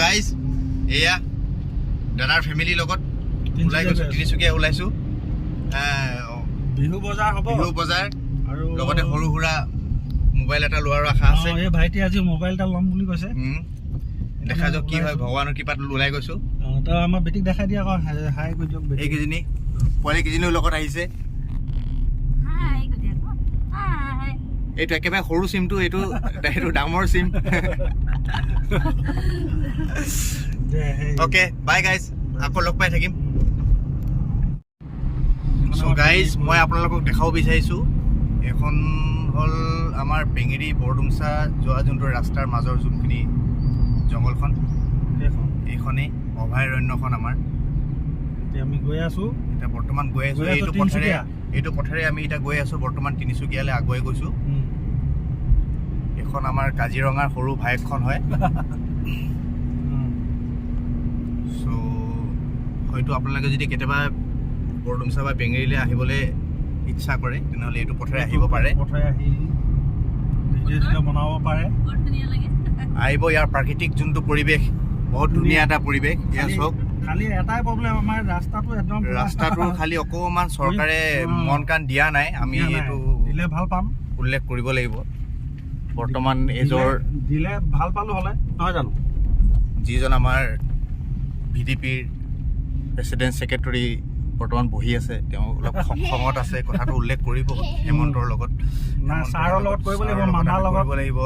guys এয়া দাদাৰ ফেমিলিৰ লগত ওলাই গৈছো তিনিচুকীয়া ওলাইছো বিহু বজাৰ হ'ব বিহু বজাৰ আৰু লগতে সৰু সুৰা মোবাইল এটা লোৱাৰ আশা আছে এই ভাইটি আজি মোবাইল এটা ল'ম বুলি কৈছে দেখা যাওক কি হয় ভগৱানৰ কৃপাত ওলাই গৈছো তো আমাৰ বেটিক দেখাই দিয়া আকৌ হাই কৈ দিয়ক এইকেইজনী পোৱালীকেইজনীও লগত আহিছে এইটো একেবাৰে সৰু চিমটো এইটো ডাঙৰ চিম অ'কে বাই গাইজ আকৌ লগ পাই থাকিম চ' গাইজ মই আপোনালোকক দেখাব বিচাৰিছোঁ এখন হ'ল আমাৰ বেঙেৰী বৰডুমচা যোৱা যোনটো ৰাস্তাৰ মাজৰ যোনখিনি জংঘলখন এইখনেই অভয়াৰণ্যখন আমাৰ এতিয়া আমি গৈ আছোঁ এতিয়া বৰ্তমান গৈ আছোঁ এইটো পথেৰে আমি এতিয়া গৈ আছোঁ বৰ্তমান তিনিচুকীয়ালৈ আগুৱাই গৈছোঁ এইখন আমাৰ কাজিৰঙাৰ সৰু ভায়েকখন হয় চ' হয়তো আপোনালোকে যদি কেতিয়াবা বৰডুমচা বা বেঙেৰীলৈ আহিবলৈ ইচ্ছা কৰে তেনেহ'লে এইটো পথেৰে আহিব পাৰে বনাব পাৰে আহিব ইয়াৰ প্ৰাকৃতিক যোনটো পৰিৱেশ বহুত ধুনীয়া এটা পৰিৱেশ এয়া চাওক খালি এটাই প্ৰব্লেম আমাৰ ৰাস্তাটো খালি অকণমান চৰকাৰে মন কাণ দিয়া নাই আমি এইটো দিলে ভাল পাম উল্লেখ কৰিব লাগিব বৰ্তমান এজৰ দিলে ভাল পালো হ'লে নহয় জানো যিজন আমাৰ VDPৰ প্ৰেচিডেণ্ট ছেক্ৰেটৰী বৰ্তমান বহি আছে তেওঁ অলপ খঙত আছে কথাটো উল্লেখ কৰিব হেমন্তৰ লগত ছাৰৰ লগত কৰিব লাগিব মামাৰ লগত কৰিব লাগিব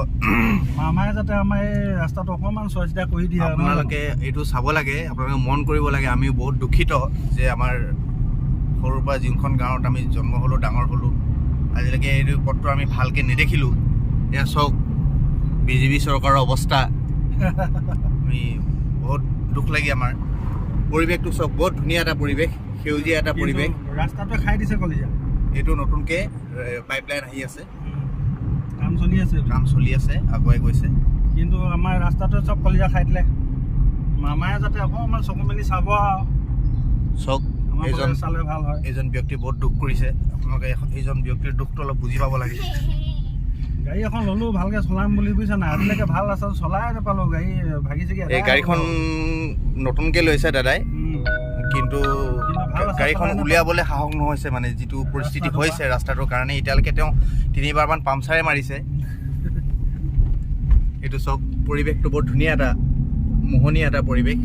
মামাই যাতে আমাৰ এই ৰাস্তাটো অকণমান চোৱা চিতা কৰি দিয়ে আপোনালোকে এইটো চাব লাগে আপোনালোকে মন কৰিব লাগে আমি বহুত দুখিত যে আমাৰ সৰুৰ পৰা যোনখন গাঁৱত আমি জন্ম হ'লোঁ ডাঙৰ হ'লোঁ আজিলৈকে এইটো পথটো আমি ভালকৈ নেদেখিলোঁ এয়া চাওক BJP চৰকাৰৰ অৱস্থা আমি বহুত দুখ লাগে আমাৰ পৰিৱেশটো চাওক বহুত ধুনীয়া এটা পৰিৱেশ সেউজীয়া এটা পৰিৱেশ ৰাস্তাটো খাই দিছে কলিজা এইটো নতুনকৈ পাইপলাইন আহি আছে কাম চলি আছে আগুৱাই গৈছে কিন্তু আমাৰ ৰাস্তাটো চব কলিজা খাই দিলে মামায়ে যাতে অকণমান চকু মেলি চাব চাওক চালে ভাল হয় এইজন ব্যক্তি বহুত দুখ কৰিছে আপোনালোকে এইজন ব্যক্তিৰ দুখটো অলপ বুজি পাব লাগে গাড়ী এখন ল'লো ভালকে চলাম বুলি বুজিছা না আজিলৈকে ভাল ৰাস্তাত চলাই নাপালো গাড়ী ভাগিছে এই গাড়ীখন নতুনকৈ লৈছে দাদাই কিন্তু গাড়ীখন উলিয়াবলৈ সাহস নহৈছে মানে যিটো পৰিস্থিতি হৈছে ৰাস্তাটোৰ কাৰণে এতিয়ালৈকে তেওঁ 3বাৰমান পামচাৰে মাৰিছে এইটো চব পৰিৱেশটো বৰ ধুনীয়া এটা মোহনীয়া এটা পৰিৱেশ